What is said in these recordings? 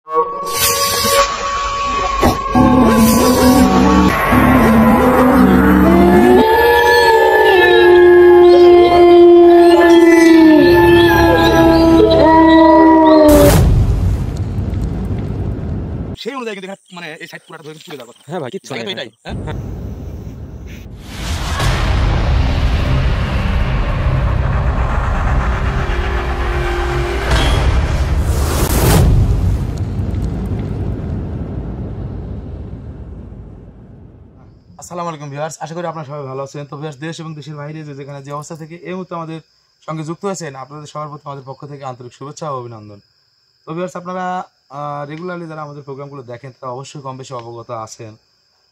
সেই অনুযায়ী কিন্তু মানে এই সাইড পুরোটা ধরে তুলে দেওয়ার কথা। হ্যাঁ ভাই, কিচ্ছু জায়গা তো এটাই। হ্যাঁ আসসালামু আলাইকুম ভিউয়ার্স, আশা করি আপনারা সবাই ভালো আছেন। তো ভিউয়ার্স, দেশ এবং দেশের বাইরে যেখানে যে অবস্থা থেকে এই মুহূর্তে আমাদের সঙ্গে যুক্ত হয়েছেন, আপনাদের সবার প্রতি আমাদের পক্ষ থেকে আন্তরিক শুভেচ্ছা ও অভিনন্দন। তো ভিউয়ার্স, আপনারা রেগুলারলি যারা আমাদের প্রোগ্রামগুলো দেখেন তারা অবশ্যই কম বেশি অবগত আছেন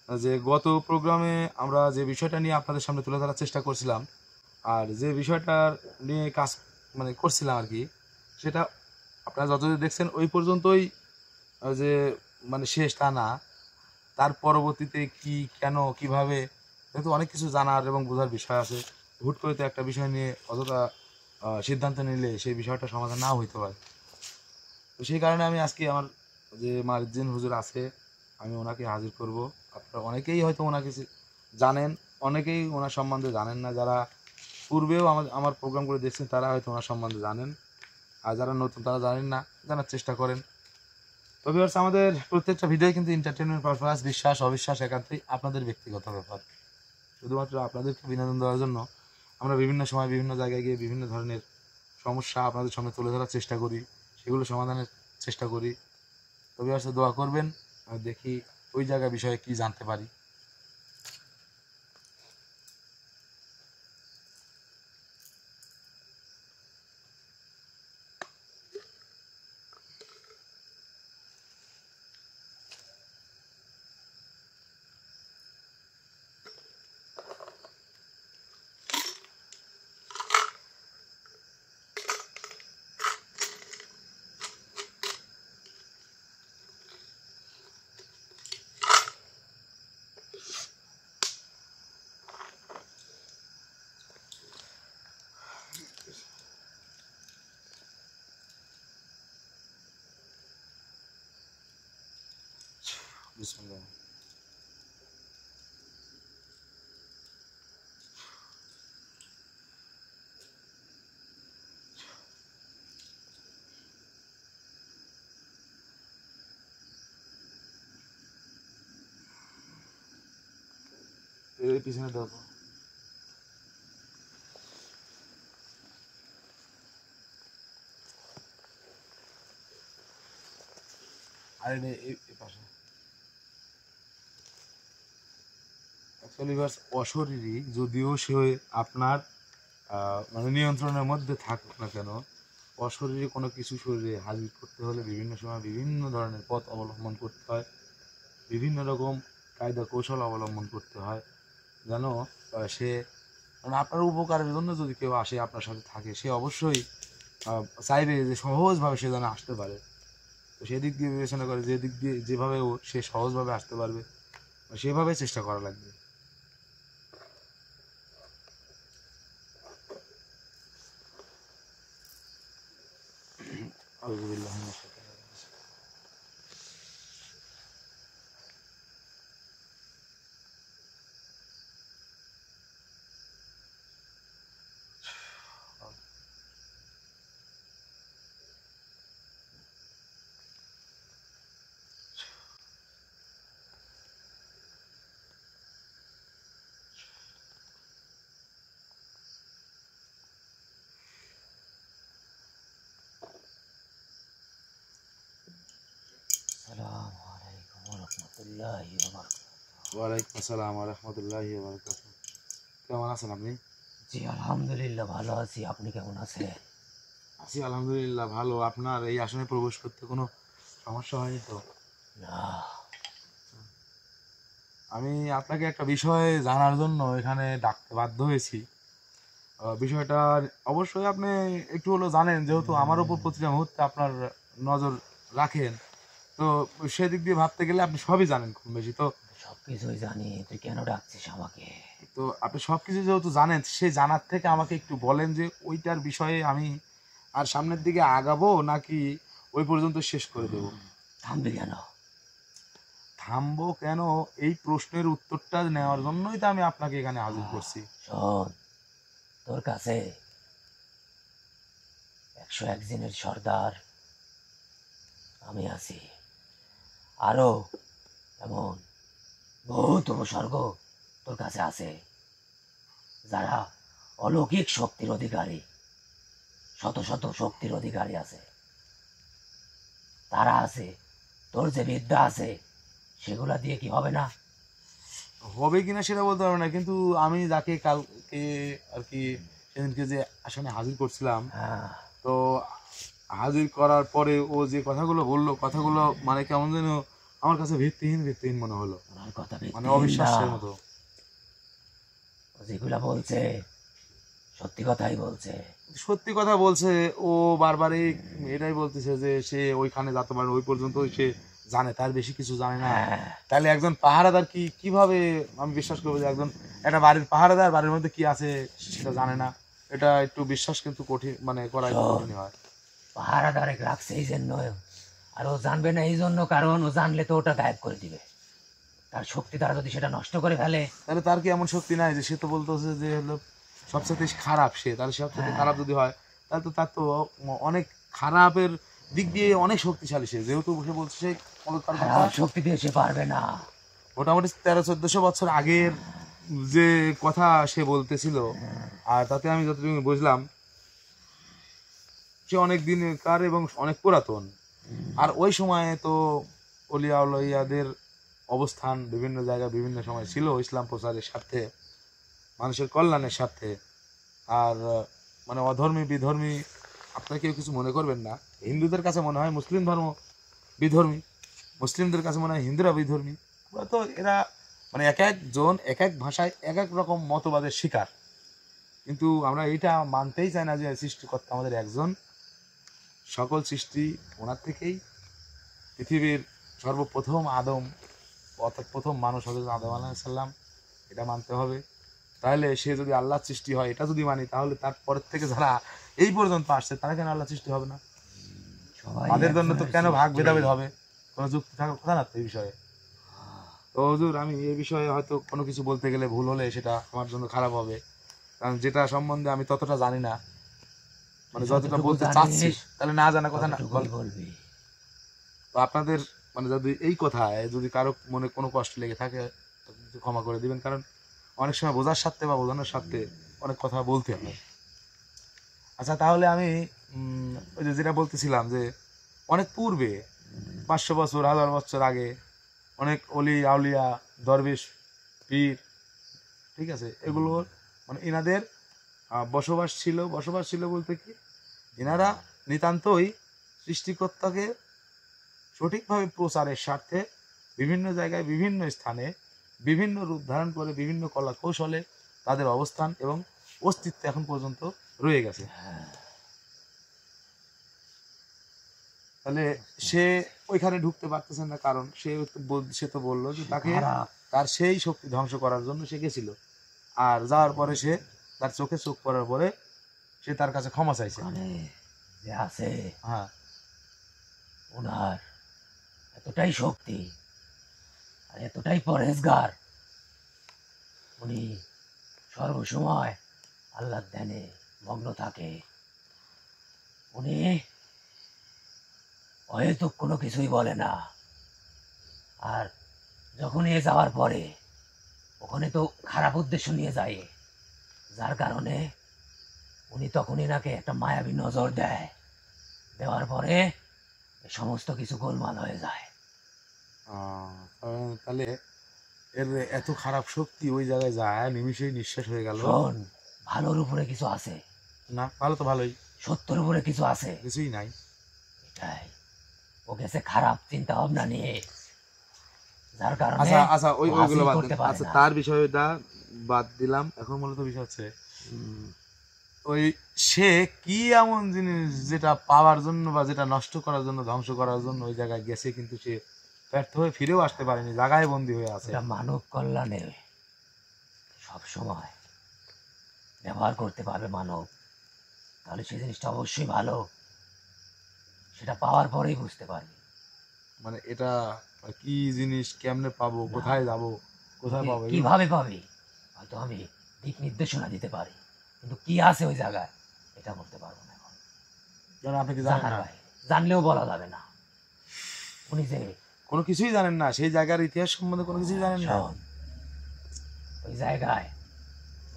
যে গত প্রোগ্রামে আমরা যে বিষয়টা নিয়ে আপনাদের সামনে তুলে ধরার চেষ্টা করছিলাম আর যে বিষয়টার নিয়ে কাজ মানে করছিলাম আর কি, সেটা আপনারা যতদূর দেখছেন ওই পর্যন্তই যে মানে শেষ তা না, তার পরবর্তীতে কি কেন কিভাবে, যেহেতু অনেক কিছু জানার এবং বোঝার বিষয় আছে। হুট করে তো একটা বিষয় নিয়ে অযথা সিদ্ধান্ত নিলে সেই বিষয়টা সমাধান নাও হইতে পারে। তো সেই কারণে আমি আজকে আমার যে মারিদ্দিন হুজুর আছে, আমি ওনাকে হাজির করব। আপনারা অনেকেই হয়তো ওনাকে জানেন, অনেকেই ওনার সম্বন্ধে জানেন না। যারা পূর্বেও আমার প্রোগ্রামগুলো দেখছেন তারা হয়তো ওনার সম্বন্ধে জানেন, আর যারা নতুন তারা জানেন না, জানার চেষ্টা করেন। তো ভিউয়ার্স, আমাদের প্রত্যেকটা ভিডিও কিন্তু এন্টারটেনমেন্ট পারপাস, বিশ্বাস অবিশ্বাস একান্তই আপনাদের ব্যক্তিগত ব্যাপার। শুধুমাত্র আপনাদেরকে বিনোদন দেওয়ার জন্য আমরা বিভিন্ন সময় বিভিন্ন জায়গায় গিয়ে বিভিন্ন ধরনের সমস্যা আপনাদের সামনে তুলে ধরার চেষ্টা করি, সেগুলো সমাধানের চেষ্টা করি। তো ভিউয়ার্স, দোয়া করবেন, আর দেখি ওই জায়গা বিষয়ে কি জানতে পারি। বিসমিল্লাহ। এই পিছনে দাও। আর এই পাশে অ্যাকচুয়ালি ভিউয়ার্স, অশরীরী যদিও সে আপনার মানে নিয়ন্ত্রণের মধ্যে থাকুক না কেন, অশরীরী কোনো কিছু শরীরে হাজির করতে হলে বিভিন্ন সময় বিভিন্ন ধরনের পথ অবলম্বন করতে হয়, বিভিন্ন রকম কায়দা কৌশল অবলম্বন করতে হয় যেন সে মানে আপনার উপকারের জন্য যদি কেউ আসে আপনার সাথে থাকে, সে অবশ্যই চাইবে যে সহজভাবে সে যেন আসতে পারে। তো সেদিক দিয়ে বিবেচনা করে যে দিক দিয়ে যেভাবে সে সহজভাবে আসতে পারবে সেভাবে চেষ্টা করা লাগবে। আলহামদুলিল্লাহ। ওয়ালাইকুম আসসালাম ওয়া রাহমাতুল্লাহি ওয়া বারাকাতুহু। কেমন আছেন আপনি? জি আলহামদুলিল্লাহ ভালো আছি, আপনি কেমন আছেন? আছি আলহামদুলিল্লাহ ভালো। আপনার এই আসনে প্রবেশ করতে কোনো সমস্যা হয়নি তো? না। আমি আপনাকে একটা বিষয় জানার জন্য এখানে ডাকতে বাধ্য হয়েছি। বিষয়টা অবশ্যই আপনি একটু হলেও জানেন, যেহেতু আমার উপর প্রতিটা মুহূর্তে আপনার নজর রাখেন, তো সেদিক দিয়ে ভাবতে গেলে আপনি সবই জানেন খুব বেশি। তো সবকিছুই জানি, তুই কেন ডাকছিস আমাকে? তো আপনি সব কিছু যেহেতু জানেন, সেই জানার থেকে আমাকে একটু বলেন যে ওইটার বিষয়ে আমি আর সামনের দিকে আগাবো নাকি ওই পর্যন্ত শেষ করে দেবো। থামবি কেন? থামবো কেন, এই প্রশ্নের উত্তরটা নেওয়ার জন্যই তো আমি আপনাকে এখানে হাজির করছি। শোন, তোর কাছে 101 দিনের সর্দার আমি আছি, আরো এমন বহুত উপসর্গ তোর কাছে আছে, যারা অলৌকিক শক্তির অধিকারী, শত শত শক্তির অধিকারী আছে। তারা আছে, তোর যে বিদ্যা আছে সেগুলা দিয়ে কি হবে না? হবে কিনা সেটা বলতে পারবো না, কিন্তু আমি যাকে কালকে আর কি সেদিনকে যে আসলে হাজির করছিলাম, হ্যাঁ, তো হাজির করার পরে ও যে কথাগুলো বললো, কথাগুলো মানে কেমন যেন আমার কাছে ভিত্তিহীন ভিত্তিহীন মনে হলো, ওনার কথা মানে ভিত্তিহীন না। অবিশ্বাসের মতো। ও যেগুলা বলছে সত্যি কথাই বলছে। সত্যি কথা বলছে। ও বারবারই এটাই বলতেছে যে সে ওইখানে যেতে পারে, ওই পর্যন্ত সে জানে, তার বেশি কিছু জানে না। হ্যাঁ, তাহলে একজন পাহারাদার কিভাবে আমি বিশ্বাস করবো যে একজন একটা বাড়ির পাহারাদার বাড়ির মধ্যে কি আছে সেটা জানে না? এটা একটু বিশ্বাস কিন্তু কঠিন, মানে করা একটু কঠিন হয়। পাহারাদারে রাখছে এই জন্য, আর ও জানবে না এই জন্য, কারণ ও জানলে তো ওটা গায়েব করে দিবে। তার শক্তি দ্বারা যদি সেটা নষ্ট করে ফেলে, তাহলে তার কি এমন শক্তি নাই যে সে তো বলতেছে যে হলো সবচেয়ে খারাপ সে, তাহলে সবচেয়ে খারাপ যদি হয় তাহলে তো তার তো অনেক খারাপের দিক দিয়ে অনেক শক্তিশালী সে, যেহেতু সে বলছে সে অলঙ্কার কথা খারাপ শক্তি দিয়ে সে পারবে না। মোটামুটি 1300-1400 বছর আগের যে কথা সে বলতেছিল, আর তাতে আমি যতটুকু বুঝলাম সে অনেক দিনকার এবং অনেক পুরাতন। আর ওই সময়ে তো অলিয়া উলাইয়াদের অবস্থান বিভিন্ন জায়গায় বিভিন্ন সময় ছিল ইসলাম প্রচারের স্বার্থে, মানুষের কল্যাণের স্বার্থে। আর মানে অধর্মী বিধর্মী আপনারা কেউ কিছু মনে করবেন না, হিন্দুদের কাছে মনে হয় মুসলিম ধর্ম বিধর্মী, মুসলিমদের কাছে মনে হয় হিন্দুরা বিধর্মী। তো এরা মানে এক একজন এক এক ভাষায় এক এক রকম মতবাদের শিকার, কিন্তু আমরা এইটা মানতেই চাই না যে সৃষ্টিকর্তা আমাদের একজন, সকল সৃষ্টি ওনার থেকেই। পৃথিবীর সর্বপ্রথম আদম, অর্থাৎ প্রথম মানুষ হজরত আদম আলাইহিস সালাম, এটা মানতে হবে। তাহলে সে যদি আল্লাহর সৃষ্টি হয় এটা যদি মানি, তাহলে তারপরের থেকে যারা এই পর্যন্ত আসছে তারা কেন আল্লাহ সৃষ্টি হবে না? সবাই তাদের জন্য তো একজনের কেন ভাগ সৃষ্টি। ভেদাভেদ হবে? কোনো যুক্তি থাকার কথা না তো এই বিষয়ে। তো হুজুর, আমি এই বিষয়ে হয়তো কোনো কিছু বলতে গেলে ভুল হলে সেটা আমার জন্য খারাপ হবে, কারণ যেটা সম্বন্ধে আমি ততটা জানি না, মানে যতটা যতটুকু বলতে জানিস, চাচ্ছি, তাহলে না জানা কথা না ততটুকুই বলবি। তো আপনাদের মানে যদি এই কথায় যদি কারো মনে কোনো কষ্ট লেগে থাকে তো একটু ক্ষমা করে দিবেন, কারণ অনেক সময় বোঝার স্বার্থে বা বোঝানোর স্বার্থে অনেক কথা বলতে হয়। আচ্ছা, তাহলে আমি ওই যে যেটা বলতেছিলাম যে অনেক পূর্বে 500 বছর 1000 বছর আগে অনেক অলি আউলিয়া দরবেশ পীর, ঠিক আছে, এগুলোর মানে এনাদের বসবাস ছিল বলতে কি, এনারা নিতান্তই সৃষ্টিকর্তাকে সঠিকভাবে প্রচারের স্বার্থে বিভিন্ন জায়গায় বিভিন্ন স্থানে বিভিন্ন রূপ ধারণ করে বিভিন্ন কলা কৌশলে তাদের অবস্থান এবং অস্তিত্ব এখন পর্যন্ত রয়ে গেছে। তাহলে সে ওইখানে ঢুকতে পারতেছে না, কারণ সে তো বললো যে তাকে খারাপ। তার সেই শক্তি ধ্বংস করার জন্য সে গেছিল, আর যাওয়ার পরে সে তার চোখে চোখ পড়ার পরে সে তার কাছে ক্ষমা চাইছে। ওখানে যে আছে হ্যাঁ, ওনার এতটাই শক্তি আর এতটাই পরহেজগার, উনি সর্বসময় আল্লাহর ধ্যানে মগ্ন থাকে। উনি অহেতুক কোনো কিছুই বলে না। আর যখন এ যাওয়ার পরে ওখানে তো খারাপ উদ্দেশ্য নিয়ে যায়, যার কারণে উনি তখন এনাকে একটা মায়াবী নজর দেয়, দেওয়ার পরে সমস্ত কিছু গোলমাল হয়ে যায়। তাহলে এর এত খারাপ শক্তি ওই জায়গায় যায় নিমিষেই নিঃশেষ হয়ে গেল। শোন, ভালোর উপরে কিছু আছে না, ভালো তো ভালোই, সত্যর উপরে কিছু আছে, কিছুই নাই। এটাই ও গেছে খারাপ চিন্তা ভাবনা নিয়ে, যার কারণে আচ্ছা আচ্ছা, ও ওইগুলো হাসিল বাদ করতে দিন। পারে আচ্ছা, না। তার বিষয়টা বাদ দিলাম, এখন মূলত বিষয় হচ্ছে ওই সে কি এমন জিনিস যেটা পাওয়ার জন্য বা যেটা নষ্ট করার জন্য ধ্বংস করার জন্য ওই জায়গায় গেছে, কিন্তু সে ব্যর্থ হয়ে ফিরেও আসতে পারেনি, জায়গায় বন্দী হয়ে আছে। ওটা মানব কল্যাণে সব সময় ব্যবহার করতে পারবে মানব, তাহলে সেই জিনিসটা অবশ্যই ভালো, সেটা পাওয়ার পরেই বুঝতে পারবে। মানে এটা কি জিনিস, কেমনে পাবো, কোথায় যাব, কোথায় পাবো এগুলো- কিভাবে পাবি? হয়তো আমি দিক নির্দেশনা দিতে পারি, কিন্তু কি আছে ওই জায়গায় এটা বলতে পারবো না এখন। কারণ আপনি কি জানেন জানার না, বাইরে, জানলেও বলা যাবে না। উনি যে কোনো কিছুই জানেন না, সেই জায়গার ইতিহাস সম্বন্ধে কোনো কিছুই জানেন না। শোন, ওই জায়গায়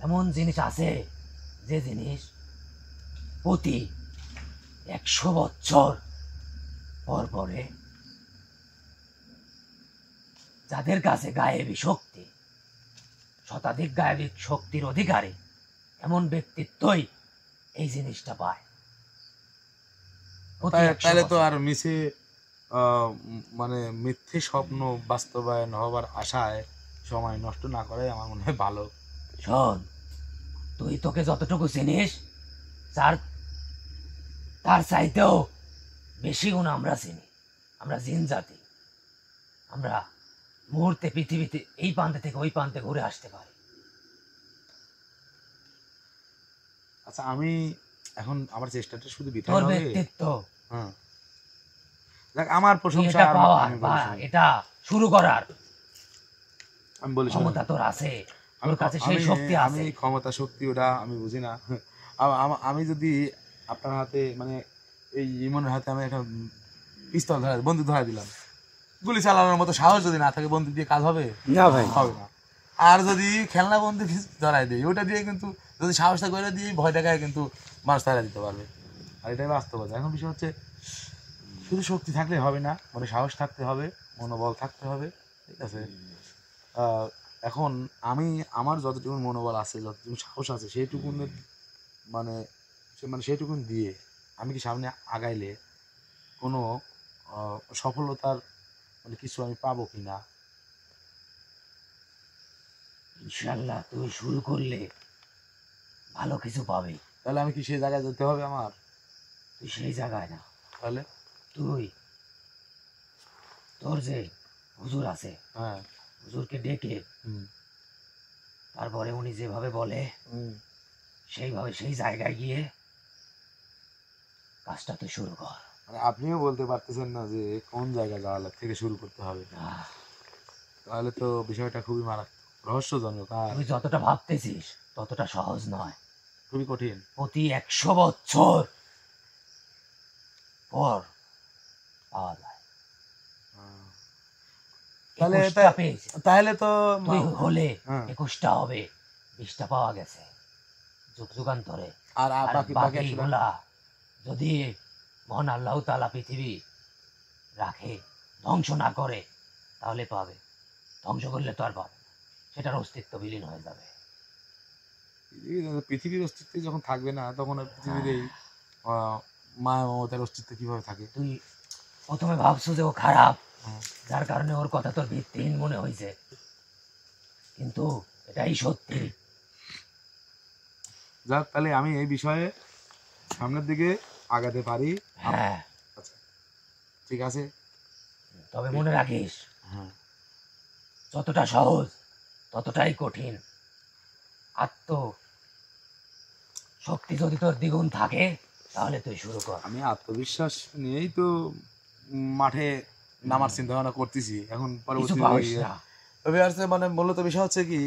এমন জিনিস আছে যে জিনিস প্রতি 100 বছর পর পরে যাদের কাছে গায়েবী শক্তি, শতাধিক গায়েবী শক্তির অধিকারী এমন ব্যক্তিত্বই এই জিনিসটা পায়। প্রতি 100 তাহলে তো বছর। আর মিছে মানে মিথ্যে স্বপ্ন বাস্তবায়ন হবার আশায় সময় নষ্ট না করাই আমার মনে হয় ভালো। শোন, তুই তোকে যতটুকু চিনিস তার চাইতেও বেশি গুণ আমরা চিনি। আমরা জিন জাতি, আমরা মুহূর্তে পৃথিবীতে এই প্রান্তে থেকে ওই প্রান্তে ঘুরে আসতে পারি। আচ্ছা, আমি এখন আমার চেষ্টাটা শুধু বৃথা তোর হবে। ব্যক্তিত্ব, হ্যাঁ, দেখ আমার প্রশংসা এটা আর পাওয়ার আমি বা বলি শোন, এটা শুরু করার আমি বলি শোন, ক্ষমতা তোর আছে, তোর কাছে সেই আমি শক্তি আমি আছে। ক্ষমতা শক্তি ওটা আমি বুঝি না। আমি যদি আপনার হাতে মানে এই ইমনের হাতে আমি একটা পিস্তল ধরা, বন্দুক ধরা দিলাম, গুলি চালানোর মতো সাহস যদি না থাকে, বন্দুক দিয়ে কাজ হবে না ভাই, হবে না। আর যদি খেলনা বন্দুক ধরাই দিই, ওটা দিয়ে কিন্তু যদি সাহস থাকে ওটা দিয়ে ভয় টাকায় কিন্তু মানুষ তারা দিতে পারবে। আর এটাই বাস্তবতা। এখন বিষয় হচ্ছে শুধু শক্তি থাকলে হবে না, মানে সাহস থাকতে হবে, মনোবল থাকতে হবে, ঠিক আছে? এখন আমার যতটুকু মনোবল আছে, যতটুকু সাহস আছে, সেইটুকু মানে সেইটুকু দিয়ে আমি কি সামনে আগাইলে কোনো সফলতার মানে কিছু আমি পাবো কি না? ইনশাল্লাহ তুই শুরু করলে ভালো কিছু পাবি। তাহলে আমি কি সেই জায়গায় যেতে হবে আমার? তুই সেই জায়গায় না, তাহলে তুই তোর যে হুজুর আছে, হ্যাঁ, হুজুরকে ডেকে হুম, তারপরে উনি যেভাবে বলে সেইভাবে সেই জায়গায় গিয়ে কাজটা তুই শুরু কর। মানে আপনিও বলতে পারতেছেন না যে কোন জায়গায় যাওয়া থেকে শুরু করতে হবে? আহ, তাহলে তো বিষয়টা খুবই মারাত্মক, রহস্যজনক, আর তুই যতটা ভাবতেছিস ততটা সহজ নয়। খুবই কঠিন। প্রতি 100 বছর পর পাওয়া যায়। তাহলে 21টা পেজ, তাহলে তো তুই হলে হ্যাঁ। 21টা হবে, 20টা পাওয়া গেছে যুগ যুগান্তরে। আর আর বাকি বাকি আসলে বাকিগুলা যদি মহান আল্লাহ তাআলা পৃথিবী রাখে, ধ্বংস না করে, তাহলে পাবে। ধ্বংস করলে তো আর পাবে না, সেটার অস্তিত্ব বিলীন হয়ে যাবে। পৃথিবীর অস্তিত্ব যখন থাকবে না, তখন আর পৃথিবীর এই মায়া মমতার অস্তিত্ব কিভাবে থাকে? তুই প্রথমে ভাবছো যে ও খারাপ, হ্যাঁ। যার কারণে ওর কথা তোর ভিত্তিহীন মনে হয়েছে, কিন্তু এটাই সত্যি। যাক, তাহলে আমি এই বিষয়ে সামনের দিকে আগাতে পারি। হ্যাঁ, আচ্ছা, ঠিক আছে। তবে মনে রাখিস, হ্যাঁ, যতটা সহজ ততটাই কঠিন। আত্ম শক্তি যদি তোর দ্বিগুণ থাকে তাহলে তুই শুরু কর। আমি আত্মবিশ্বাস নিয়েই তো মাঠে নামার চিন্তা ভাবনা করতেছি এখন কিছু পরবর্তী। পাওয়াস না। তবে আর মানে মূলত বিষয় হচ্ছে কি,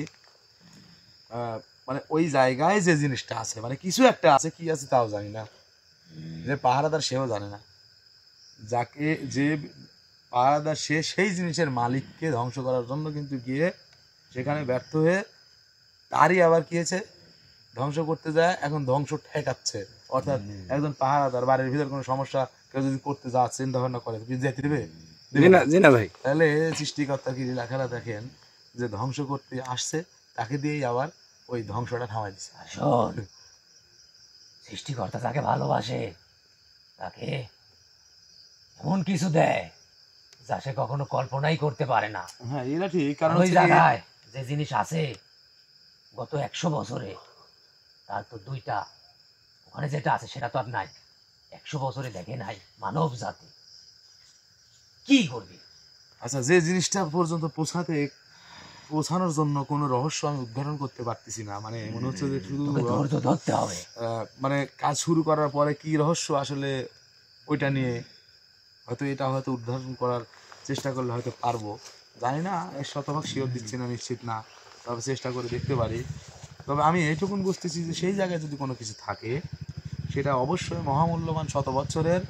মানে ওই জায়গায় যে জিনিসটা আছে, মানে কিছু একটা আছে, কি আছে তাও জানি না, যে পাহারাদার সেও জানে না, যাকে যে পাহারাদার সে সেই জিনিসের মালিককে ধ্বংস করার জন্য কিন্তু গিয়ে সেখানে ব্যর্থ হয়ে তারই আবার কি হয়েছে, ধ্বংস করতে যায়, এখন ধ্বংস ঠেকাচ্ছে। অর্থাৎ একজন পাহারাদার বাড়ির ভিতর কোনো সমস্যা কেউ যদি করতে যা চিন্তা ভাবনা করে, কি যেতে দেবে? জি না ভাই, তাহলে সৃষ্টিকর্তা কি লেখাটা দেখেন, যে ধ্বংস করতে আসছে তাকে দিয়েই আবার ওই ধ্বংসটা থামাই দিচ্ছে। আর শোন, সৃষ্টিকর্তা যাকে ভালোবাসে তাকে এমন কিছু দেয় যা সে কখনো কল্পনাই করতে পারে না। হ্যাঁ, এটা ঠিক। কারণ ওই হচ্ছে কি, জায়গায় যে জিনিস আছে গত 100 বছরে, তার তো দুইটা, ওখানে যেটা আছে সেটা তো আর নাই। 100 বছরে দেখে নাই মানব জাতি। কি করবি? আচ্ছা, যে জিনিসটা পর্যন্ত পৌঁছানোর জন্য কোনো রহস্য আমি উদ্ঘাটন করতে পারতেছি না, মানে মনে হচ্ছে যে শুধু তোকে ধৈর্য ধরতে হবে। মানে কাজ শুরু করার পরে কি রহস্য আসলে ওইটা নিয়ে হয়তো এটা হয়তো উদ্ধারণ করার চেষ্টা করলে হয়তো পারবো, জানি না, এর শতভাগ শিওর দিচ্ছি না, নিশ্চিত না, তবে চেষ্টা করে দেখতে পারি। তবে আমি এইটুকুন বুঝতেছি যে সেই জায়গায় যদি কোনো কিছু থাকে সেটা অবশ্যই মহামূল্যবান, শত বছরের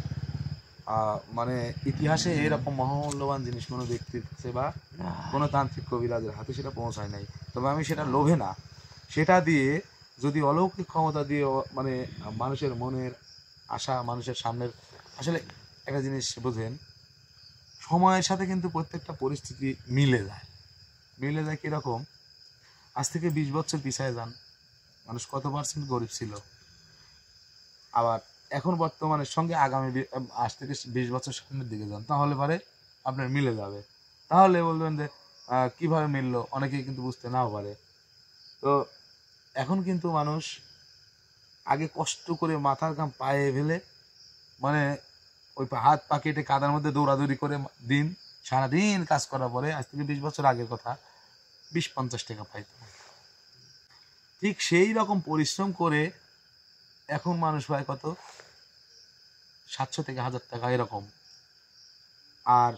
মানে ইতিহাসে এরকম মহামূল্যবান জিনিস কোনো ব্যক্তির কাছে বা কোনো তান্ত্রিক কবিরাজের হাতে সেটা পৌঁছায় নাই। তবে আমি সেটা লোভে না, সেটা দিয়ে যদি অলৌকিক ক্ষমতা দিয়ে মানে মানুষের মনের আশা, মানুষের সামনের, আসলে একটা জিনিস বোঝেন, সময়ের সাথে কিন্তু প্রত্যেকটা পরিস্থিতি মিলে যায়। মিলে যায় কীরকম? আজ থেকে 20 বছর পিছায় যান, মানুষ কত পার্সেন্ট গরিব ছিল, আবার এখন বর্তমানের সঙ্গে আগামী আজ থেকে 20 বছর সামনের দিকে যান, তাহলে পরে আপনার মিলে যাবে। তাহলে বলবেন যে কীভাবে মিললো, অনেকেই কিন্তু বুঝতে নাও পারে। তো এখন কিন্তু মানুষ আগে কষ্ট করে মাথার ঘাম পায়ে ফেলে, মানে ওই হাত পা কেটে কাদার মধ্যে দৌড়াদৌড়ি করে দিন সারাদিন কাজ করার পরে, আজ থেকে 20 বছর আগের কথা, 20-50 টাকা পাইত। ঠিক সেই রকম পরিশ্রম করে এখন মানুষ পায় কত? 700 থেকে 1000 টাকা এরকম। আর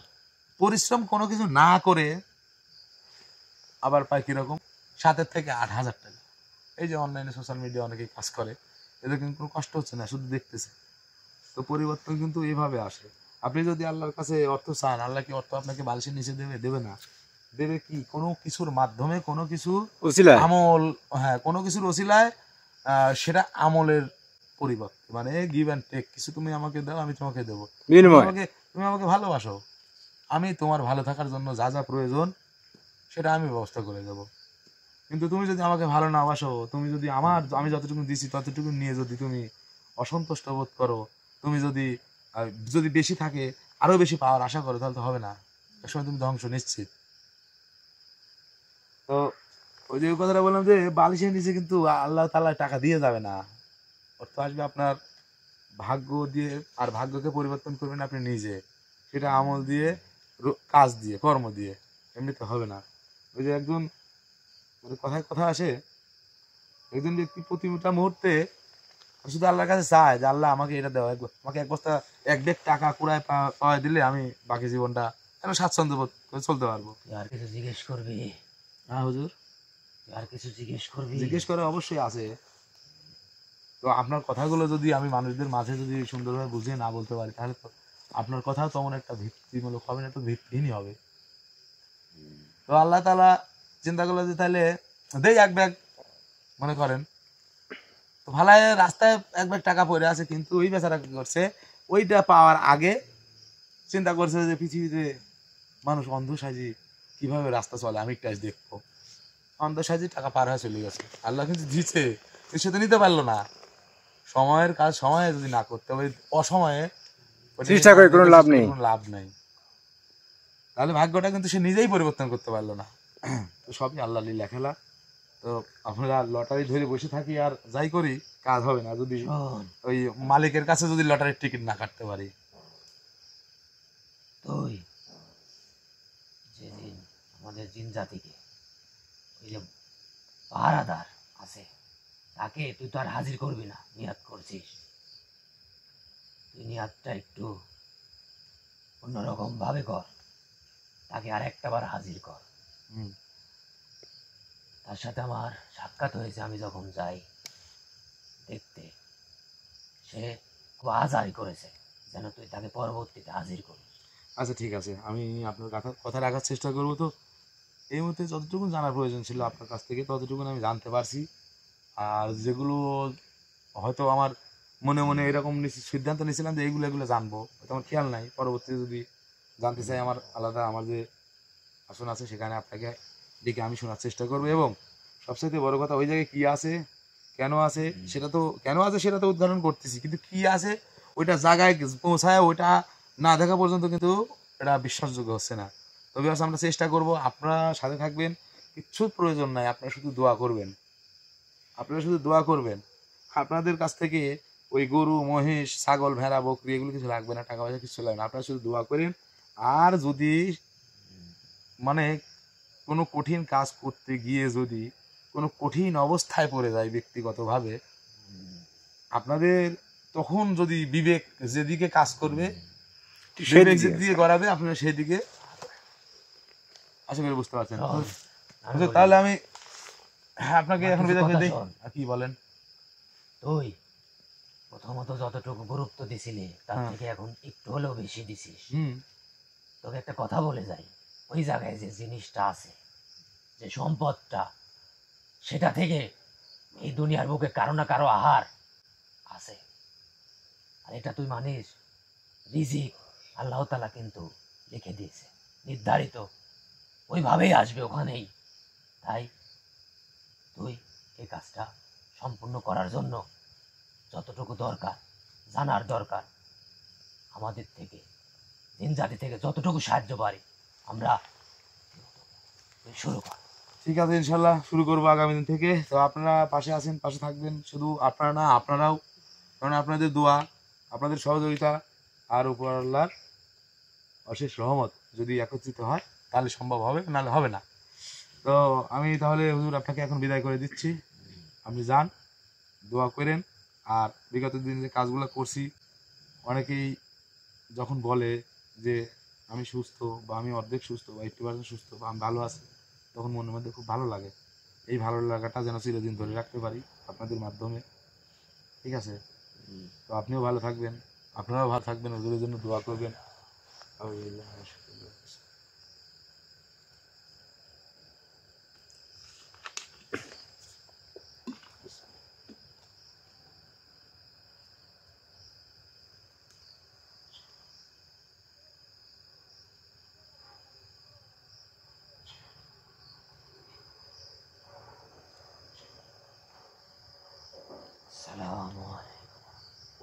পরিশ্রম কোনো কিছু না করে আবার পায় কিরকম? 7 থেকে 8,000 টাকা। এই যে অনলাইনে সোশ্যাল মিডিয়া অনেকেই কাজ করে, এদের কিন্তু কোনো কষ্ট হচ্ছে না, শুধু দেখতেছে। তো পরিবর্তন কিন্তু এইভাবে আসে। আপনি যদি আল্লাহর কাছে অর্থ চান, আল্লাহ কি অর্থ আপনাকে বালিশের নিচে দেবে? দেবে না। দেবে কি? কোনো কিছুর মাধ্যমে, কোনো কিছু আমল, হ্যাঁ, কোনো কিছুর ওসিলায়, সেটা আমলের পরিবর্তে, মানে গিভ অ্যান্ড টেক। কিছু তুমি আমাকে দাও, আমি তোমাকে দেবো। তুমি আমাকে ভালোবাসো, আমি তোমার ভালো থাকার জন্য যা যা প্রয়োজন সেটা আমি ব্যবস্থা করে দেবো। কিন্তু তুমি যদি আমাকে ভালো না বাসো, তুমি যদি আমি যতটুকু দিছি ততটুকু নিয়ে যদি তুমি অসন্তুষ্ট বোধ করো, তুমি যদি যদি বেশি থাকে আরো বেশি পাওয়ার আশা করো, তাহলে তো হবে না, একসময় তুমি ধ্বংস নিশ্চিত। তো ওই যে কথাটা বললাম যে বালিশের নিচে কিন্তু আল্লাহ তাআলা টাকা দিয়ে যাবে না, অর্থ আসবে আপনার ভাগ্য দিয়ে। আর ভাগ্যকে পরিবর্তন করবেন আপনি নিজে, সেটা আমল দিয়ে, কাজ দিয়ে, কর্ম দিয়ে, এমনিতে হবে না। ওই যে একজন কথায় কথা আসে, একজন ব্যক্তি প্রতিটা মুহূর্তে শুধু আল্লাহর কাছে চায় যে আল্লাহ আমাকে এটা দেওয়া, আমাকে এক ব্যাগ টাকা কুড়ায় পাওয়া দিলে আমি বাকি জীবনটা যেন স্বাচ্ছন্দ্য বোধ করে চলতে পারবো। আর কিছু জিজ্ঞেস করবি? হ্যাঁ হুজুর। আর কিছু জিজ্ঞেস করবি? জিজ্ঞেস করে অবশ্যই আছে। তো আপনার কথাগুলো যদি আমি মানুষদের মাঝে যদি সুন্দরভাবে বুঝিয়ে না বলতে পারি, তাহলে তো আপনার কথাও তেমন একটা ভিত্তিমূলক হবে না, তো ভিত্তিহীনই হবে। তো আল্লাহ তাআলা চিন্তা করলো যে তাহলে দেই এক ব্যাগ, মনে করেন তো ভালাই রাস্তায় এক ব্যাগ টাকা পড়ে আছে, কিন্তু ওই বেচারা কি করছে, ওইটা পাওয়ার আগে চিন্তা করছে যে পৃথিবীতে মানুষ অন্ধ সাজি কিভাবে রাস্তা চলে, আমি একটা দেখবো। অন্ধ সাজি টাকা পার হয়ে চলে গেছে। আল্লাহ কিন্তু দিচ্ছে, সে তো নিতে পারলো না। সময়ের কাজ সময়ে যদি না করতে হবে, অসময়ে চেষ্টা করে কোনো লাভ নাই। তাহলে ভাগ্যটা কিন্তু সে নিজেই পরিবর্তন করতে পারলো না। তো সবই আল্লাহ লীলা খেলা। তো আমরা লটারি ধরে বসে থাকি আর যাই করি, কাজ হবে না যদি ওই মালিকের কাছে যদি লটারির টিকিট না কাটতে পারি। তুই যেদিন আমাদের জিন জাতিকে ওই যে পাহারাদার আছে, তাকে তুই তো আর হাজির করবি না, নিয়াত করছিস। তুই নিয়াতটা একটু অন্যরকম ভাবে কর, তাকে আর একটা বার হাজির কর। তার সাথে আমার সাক্ষাৎ হয়েছে, আমি যখন যাই দেখতে, সে খুব আজারি করেছে, যেন তুই তাকে পরবর্তীতে হাজির করিস। আচ্ছা ঠিক আছে, আমি আপনার কথা রাখার চেষ্টা করবো। তো এই মুহূর্তে যতটুকু জানার প্রয়োজন ছিল আপনার কাছ থেকে ততটুকু আমি জানতে পারছি। আর যেগুলো হয়তো আমার মনে মনে এরকম সিদ্ধান্ত নিয়েছিলাম যে এগুলো জানবো, হয়তো আমার খেয়াল নাই, পরবর্তীতে যদি জানতে চাই আমার আলাদা আমার যে আসন আছে সেখানে আপনাকে ডেকে আমি শোনার চেষ্টা করবো। এবং সবচেয়ে বড় কথা, ওই জায়গায় কী আছে, কেন আছে, সেটা তো উদ্ঘাটন করতেছি, কিন্তু কী আছে ওইটা জায়গায় পৌঁছায় ওইটা না দেখা পর্যন্ত কিন্তু এটা বিশ্বাসযোগ্য হচ্ছে না। তবে আমরা চেষ্টা করব, আপনারা সাথে থাকবেন, কিচ্ছু প্রয়োজন নাই, আপনারা শুধু দোয়া করবেন। আপনাদের কাছ থেকে ওই গরু, মহিষ, ছাগল, ভেড়া, বকরি এগুলো কিছু লাগবে না, টাকা পয়সা কিছু লাগবে না, আপনারা শুধু দোয়া করেন। আর যদি মানে কোনো কঠিন কাজ করতে গিয়ে যদি কোনো কঠিন অবস্থায় পড়ে যায় ব্যক্তিগতভাবে, আপনাদের তখন যদি বিবেক যেদিকে কাজ করবে এক্সিট দিয়ে গড়াবে আপনারা সেই দিকে, আশা করি বুঝতে পারছেন। তাহলে আমি আপনাকে এখন বিদায় করে দিই। কি বলেন? তুই প্রথমত যতটুকু গুরুত্ব দিছিলি তার থেকে এখন একটু হলেও বেশি দিছিস। তোকে একটা কথা বলে যাই, ওই জায়গায় যে জিনিসটা আছে, যে সম্পদটা, সেটা থেকে এই দুনিয়ার বুকে কারো না কারো আহার আছে। আর এটা তুই মানিস, রিজিক আল্লাহ তাআলা কিন্তু লিখে দিয়েছে, নির্ধারিত ওইভাবেই আসবে ওখানেই। তাই তুই এই কাজটা সম্পূর্ণ করার জন্য যতটুকু দরকার, জানার দরকার, আমাদের থেকে, জিন জাতি থেকে যতটুকু সাহায্য পারি আমরা শুরু কর। ঠিক আছে, ইনশাল্লাহ শুরু করবো আগামী দিন থেকে। তো আপনারা পাশে আছেন, পাশে থাকবেন, শুধু আপনারা না আপনারাও, কারণ আপনাদের দোয়া, আপনাদের সহযোগিতা আর উপর আল্লাহর অশেষ রহমত যদি একত্রিত হয় তাহলে সম্ভব হবে, নাহলে হবে না। তো আমি তাহলে হুজুর আপনাকে এখন বিদায় করে দিচ্ছি। আপনি যান, দোয়া করেন। আর বিগত দিন যে কাজগুলো করছি, অনেকেই যখন বলে যে আমি সুস্থ বা আমি অর্ধেক সুস্থ বা 80% সুস্থ বা আমি ভালো আছি, তখন মনের মধ্যে খুব ভালো লাগে। এই ভালো লাগাটা যেন চিরদিন ধরে রাখতে পারি আপনাদের মাধ্যমে। ঠিক আছে? তো আপনিও ভালো থাকবেন, আপনারাও ভালো থাকবেন, হুজুরের জন্য দোয়া করবেন।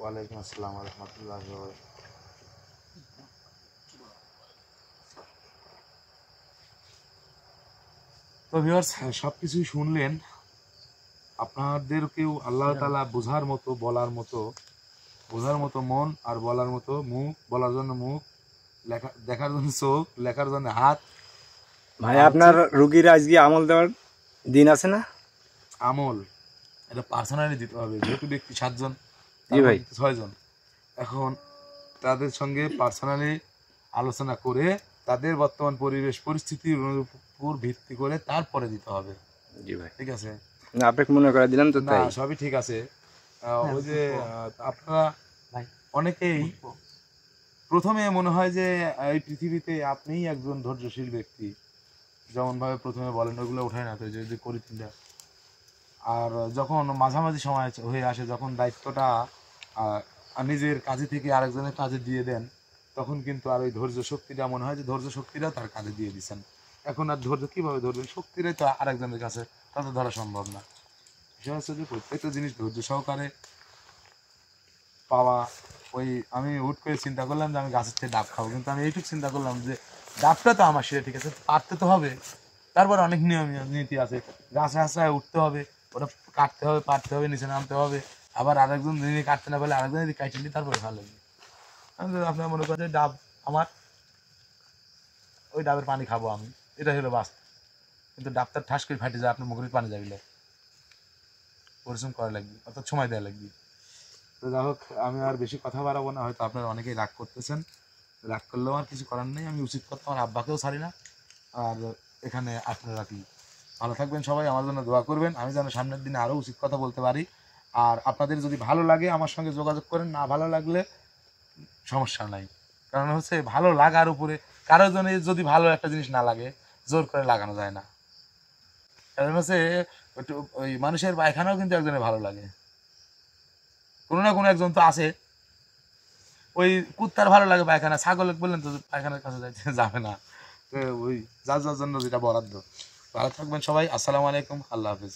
ওয়ালাইকুম আসসালাম ওয়া রাহমাতুল্লাহি ওয়া বারাকাতুহু। তো ভিউয়ার্স, সবকিছুই শুনলেন। আপনাদেরকেও আল্লাহ তাআলা বোঝার মতো, বলার মতো, বোঝার মতো মন আর বলার মতো মুখ, বলার জন্য মুখ, লেখা দেখার জন্য চোখ, লেখার জন্য হাত। ভাই আপনার রোগীর আজকে আমল দেওয়ার দিন আছে না? আমল এটা পার্সোনালি দিতে হবে, যেহেতু ব্যক্তি 7 জন, জি ভাই 6 জন। এখন তাদের সঙ্গে পার্সোনালি আলোচনা করে তাদের বর্তমান পরিবেশ পরিস্থিতির উপর ভিত্তি করে তারপরে দিতে হবে। জি ভাই, ঠিক আছে? না আপনাকে মনে করে দিলাম তো, না তাই সবই ঠিক আছে। ওই যে আপনারা অনেকেই প্রথমে মনে হয় যে এই পৃথিবীতে আপনিই একজন ধৈর্যশীল ব্যক্তি, যেমন ভাবে প্রথমে বলেন, ওইগুলো উঠায় না তো, যে করি তিনটা। আর যখন মাঝামাঝি সময় হয়ে আসে, যখন দায়িত্বটা নিজের কাজে থেকে আরেকজনের কাজে দিয়ে দেন, তখন কিন্তু আর ওই ধৈর্য শক্তিটা মনে হয় যে ধৈর্য শক্তিটা তার কাজে দিয়ে দিচ্ছেন। এখন আর ধৈর্য কিভাবে ধরবেন? শক্তিটাই তো আরেকজনের কাছে, তাতে ধরা সম্ভব না। বিষয় হচ্ছে যে প্রত্যেকটা জিনিস ধৈর্য সহকারে পাওয়া। ওই আমি হুট করে চিন্তা করলাম যে আমি গাছের থেকে ডাব খাবো, কিন্তু আমি এইটুকু চিন্তা করলাম যে ডাবটা তো আমার সেটা ঠিক আছে, পারতে তো হবে। তারপর অনেক নিয়ম নীতি আছে, গাছ রাস্তায় উঠতে হবে, ওটা কাটতে হবে, পারতে হবে, নিচে নামতে হবে, আবার আরেকজন যিনি কাটতে না পারলে আরেকজন যদি কাটে নিই, তারপরে ভালো লাগবে। আপনার মনে করেন ডাব আমার, ওই ডাবের পানি খাবো আমি, এটা হলো বাস্তব। কিন্তু ডাবটা ঠাস করে ফাটে যায়, আপনার মুখের পানি যাবিলে পরিশ্রম করা লাগবে, অর্থাৎ সময় দেওয়া লাগবে। তো যাই হোক, আমি আর বেশি কথা বাড়াবো না, হয়তো আপনারা অনেকেই রাগ করতেছেন। রাগ করলেও আর কিছু করার নেই, আমি উচিত কথা আমার আব্বাকেও ছাড়ি না। আর এখানে আপনারা কি ভালো থাকবেন, সবাই আমার জন্য দোয়া করবেন, আমি যেন সামনের দিনে আরও উচিত কথা বলতে পারি। আর আপনাদের যদি ভালো লাগে আমার সঙ্গে যোগাযোগ করেন, না ভালো লাগলে সমস্যা নাই। কারণ হচ্ছে ভালো লাগার উপরে, কারো জন্য যদি ভালো একটা জিনিস না লাগে, জোর করে লাগানো যায় না। কারণ হচ্ছে ওই মানুষের পায়খানাও কিন্তু একজনের ভালো লাগে, কোনো না কোনো একজন তো আছে। ওই কুত্তার ভালো লাগে পায়খানা, ছাগল বললেন তো পায়খানার কাছে যাইতে যাবে না। ওই যার যার জন্য যেটা বরাদ্দ। ভালো থাকবেন সবাই, আসসালামু আলাইকুম, আল্লাহ হাফিজ।